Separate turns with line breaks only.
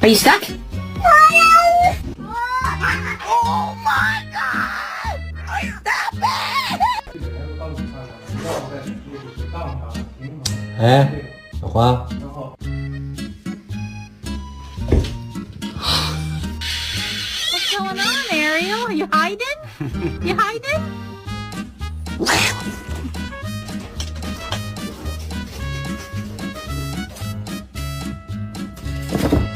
Are you stuck?
Oh my god! Stop it!
哎，小花，
What's going on, Ariel? Are you hiding? You hiding?